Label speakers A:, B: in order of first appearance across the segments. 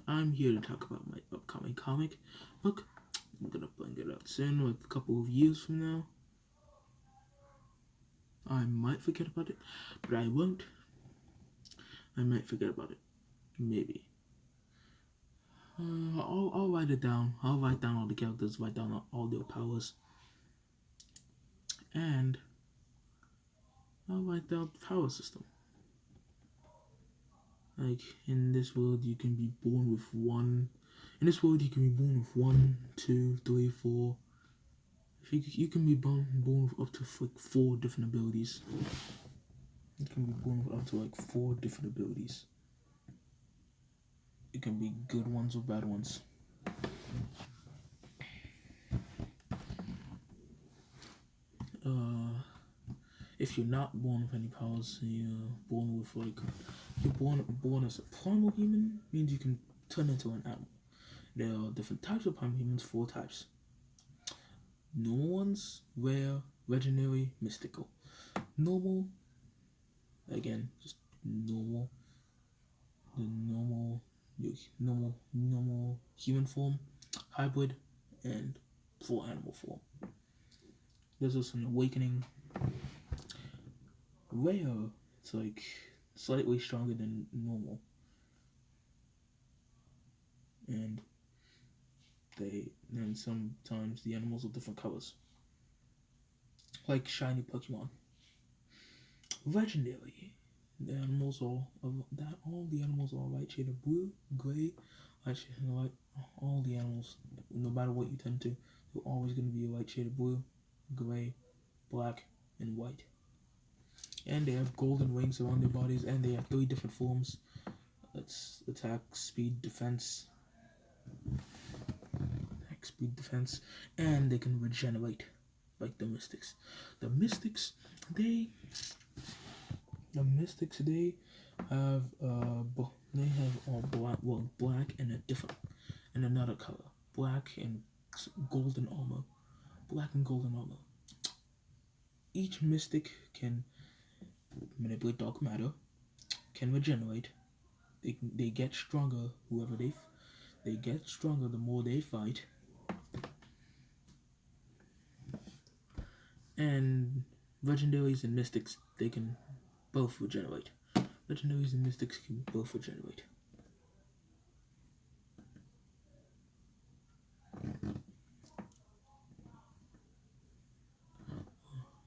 A: I'm here to talk about my upcoming comic book. I'm gonna bring it out soon, like a couple of years from now. I might forget about it, but I won't. I might forget about it. Maybe. I'll write it down. I'll write down all the characters, write down all their powers, and I'll write down the power system. Like, in this world, you can be born with one. In this world, you can be born with one, two, three, four. You can be born with up to like 4 different abilities. You can be born with up to like 4 different abilities. It can be good ones or bad ones. If you're not born with any powers, you're born with like you're born as a primal human, means you can turn into an animal. There are different types of primal humans, 4 types. Normal ones, rare, legendary, mystical. Normal, again, just normal. The normal human form, hybrid, and full animal form. There's also an awakening. Rare, it's like slightly stronger than normal, and then sometimes the animals are different colors, like shiny Pokemon. Legendary, all the animals are light shade of blue, gray, light shade of light. All the animals, no matter what you turn to, they're always going to be a light shade of blue, gray, black, and white. And they have golden wings around their bodies, and they have 3 different forms. That's attack, speed, defense. And they can regenerate, like the Mystics. The Mystics, they have all black and a different and another color, black and golden armor. Each Mystic can manipulate dark matter, can regenerate. They get stronger. They get stronger the more they fight. And legendaries and mystics, they can both regenerate. Legendaries and mystics can both regenerate.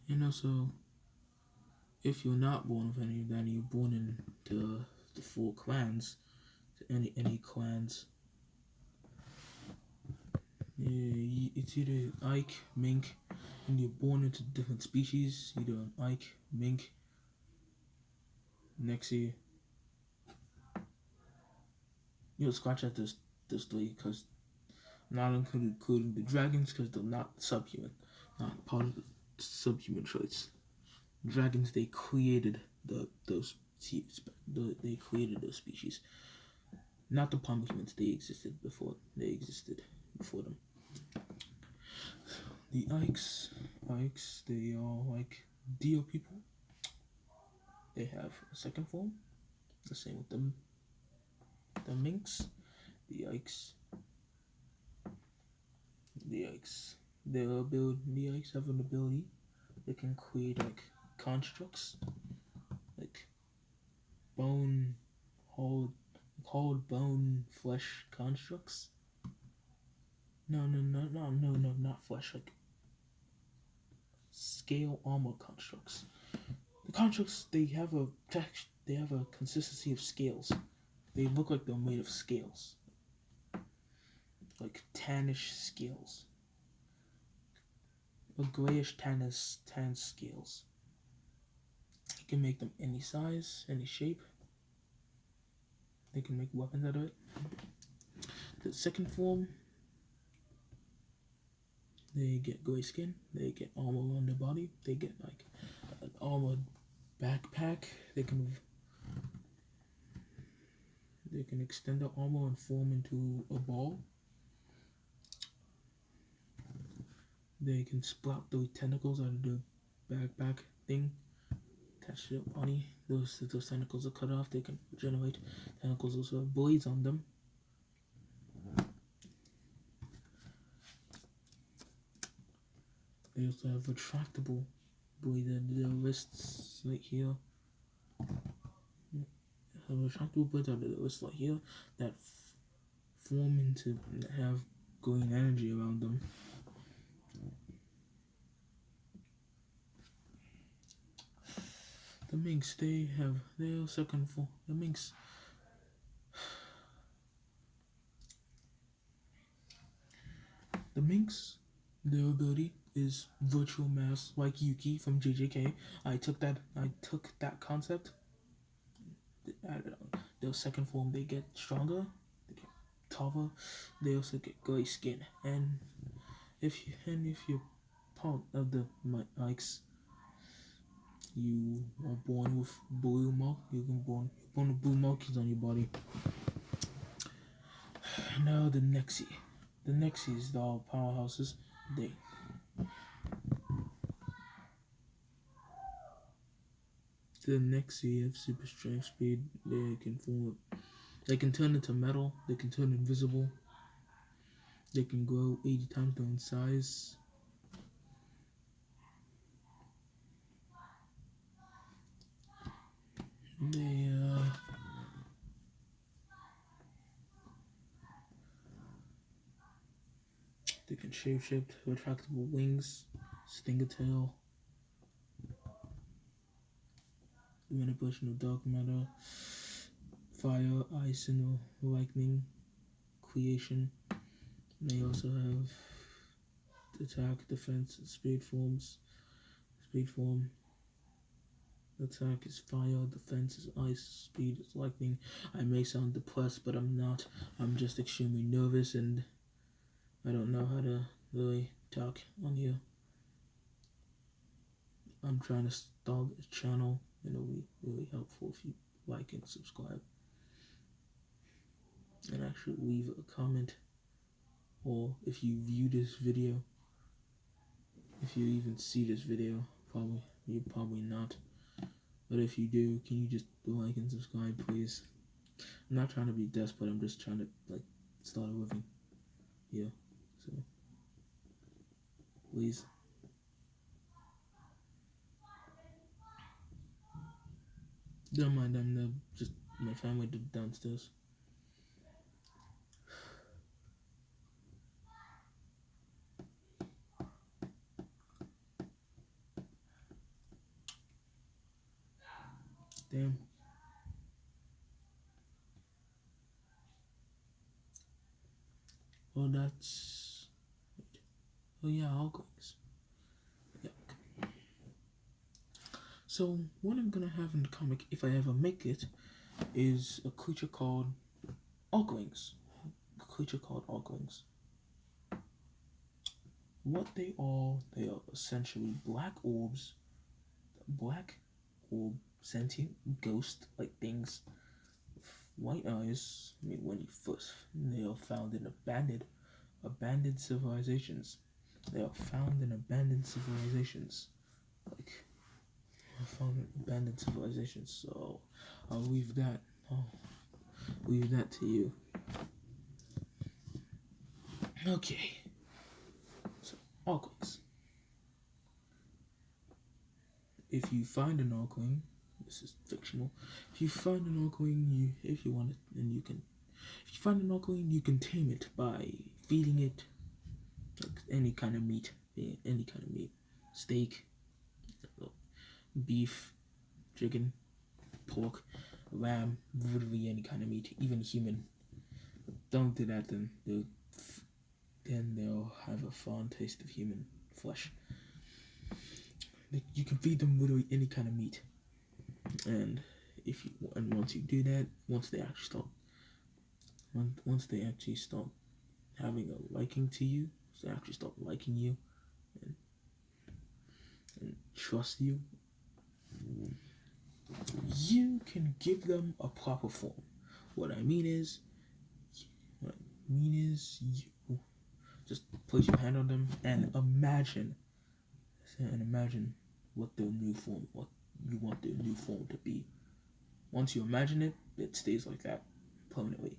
A: And also, if you're not born with any of that, you're born into the 4 clans, any clans. It's either Ike, Mink, and you're born into different species. Either an Ike, Mink, Nexi. You'll scratch at this 3 because not including the dragons because they're not subhuman, not part of the subhuman traits. Dragons, they created those species, not the primal humans. They existed before them. The Ikes, they are like deer people. They have a second form. The same with them. The Minks, the Ikes. The Ikes have an ability. They can create like constructs, like bone, called bone flesh constructs. No, not flesh. Like scale armor constructs. The constructs, they have a consistency of scales. They look like they're made of scales, like tannish scales, or grayish tan scales. You can make them any size, any shape. They can make weapons out of it. The second form, they get gray skin. They get armor on their body. They get like an armored backpack. They can extend the armor and form into a ball. They can sprout those tentacles out of the backpack thing attached to their body. Those tentacles are cut off. They can generate tentacles also have blades on them. They also have retractable, boy, the wrists right here. Retractable blades out of the wrists right here that form into have green energy around them. The minks, they have their second form. The minks. The minks, their ability is virtual mass, like Yuki from JJK. I took that concept. Their second form, they get stronger, they get taller. They also get gray skin, and if you're part of the Mikes, you are born with blue mark. You're born with blue markings on your body. Now the Nexi. The Nexis, the all powerhouses, the Nexi have super strength, speed. They can turn into metal. They can turn invisible. They can grow 80 times their own size. They can shapeshift, retractable wings, stinger tail, manipulation of dark matter, fire, ice, and lightning, creation. They also have attack, defense, speed forms. Speed form. Attack is fire, defense is ice, speed is lightning. I may sound depressed, but I'm not. I'm just extremely nervous and I don't know how to really talk on here. I'm trying to start a channel and it'll be really helpful if you like and subscribe. And actually leave a comment, or if you view this video, if you even see this video, you're probably not. But if you do, can you just like and subscribe, please? I'm not trying to be desperate. I'm just trying to start a living. Yeah. So please. Don't mind them. They're just my family did downstairs. Damn. Oh, that's. Oh yeah, Alcoins. Yeah. So what I'm gonna have in the comic, if I ever make it, is a creature called Alkwings. A creature called Alkwings. What they are essentially black orbs, black orb sentient ghost like things, white eyes. I mean, when you first, they are found in abandoned civilizations. They are found in abandoned civilizations. Like, I found abandoned civilizations. So I'll leave that. To you. Okay. So, Alkwings. If you find an Alkwing, this is fictional. If you find an Alkwing, if you want it, then you can. If you find an Alkwing, you can tame it by feeding it like any kind of meat, steak, beef, chicken, pork, lamb, literally any kind of meat, even human. Don't do that, then they'll have a fond taste of human flesh. You can feed them literally any kind of meat, and once you do that, once they actually start having a liking to you, they actually start liking you and trust you, you can give them a proper form. What I mean is you just place your hand on them and imagine what their new form, what you want their new form to be. Once you imagine it, it stays like that permanently.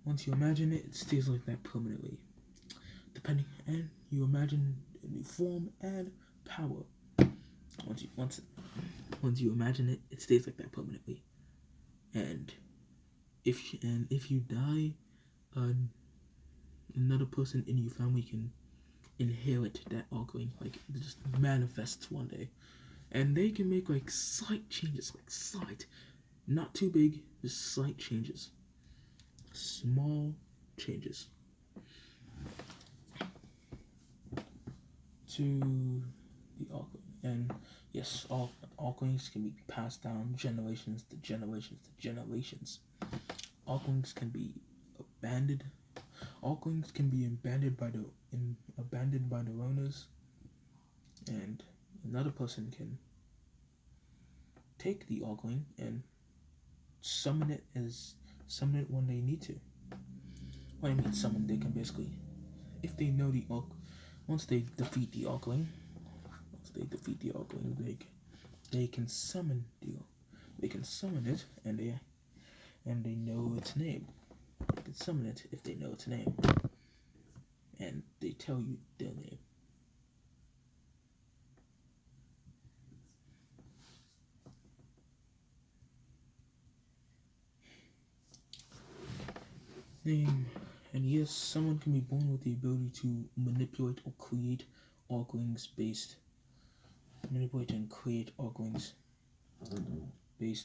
A: Once you imagine it, it stays like that permanently. And you imagine new form and power. Once you imagine it, it stays like that permanently. And if you die, uh, another person in your family can inherit that Ogling. Like it just manifests one day, and they can make like slight changes, not too big, just slight changes, small changes to the Ogling. And yes, all Oglings can be passed down generations to generations to generations. Oglings can be abandoned. Oglings can be abandoned by the owners, and another person can take the Ogling and summon it when they need to. What I mean summon, they can basically, if they know the once they defeat the Ogling, they can summon it, and they know its name. They can summon it if they know its name, and they tell you their name. And yes, someone can be born with the ability to manipulate and create Oglings based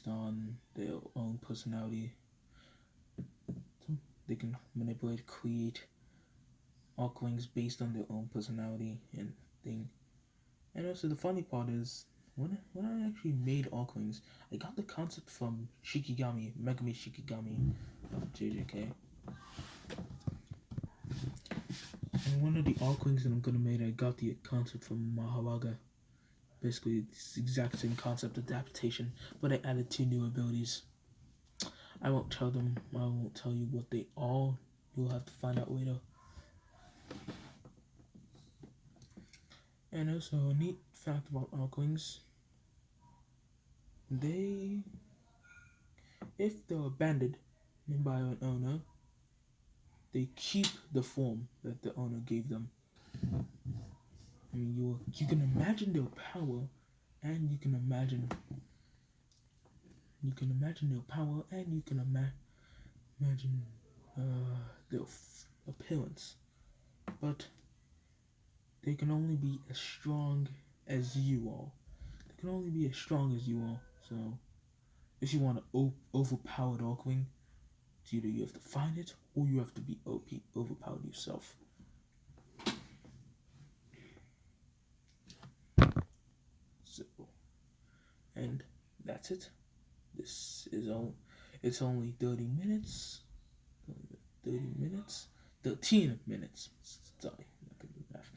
A: on their own personality. They can manipulate, create Oglings based on their own personality and thing. And also the funny part is when I actually made Oglings, I got the concept from Shikigami, Megami Shikigami of JJK. And one of the Oglings that I'm gonna make, I got the concept from Maharaga. Basically, it's the exact same concept adaptation, but I added 2 new abilities. I won't tell you what they are. You'll have to find out later. And also, a neat fact about Oglings, if they're abandoned by an owner, they keep the form that the owner gave them. I mean, you can imagine their power, and you can imagine their power, and you can imagine their appearance. But they can only be as strong as you are. So, if you want an overpowered Ogling, it's either you have to find it or you have to be overpowered yourself. So, and that's it. It's only 30 minutes. 13 minutes. Sorry, not gonna do math.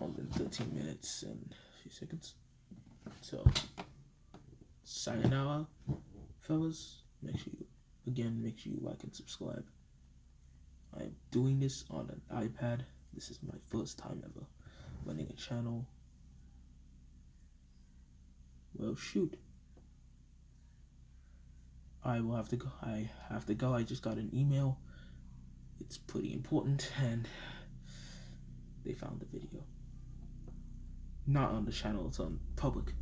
A: Only 13 minutes and a few seconds. So, sayonara, fellas. Make sure you like and subscribe. I'm doing this on an iPad. This is my first time ever running a channel. Well, shoot. I have to go. I just got an email. It's pretty important, and they found the video. Not on the channel, it's on public.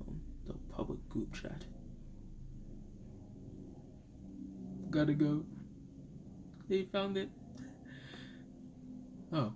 A: On the public group chat. Gotta go. They found it. Oh.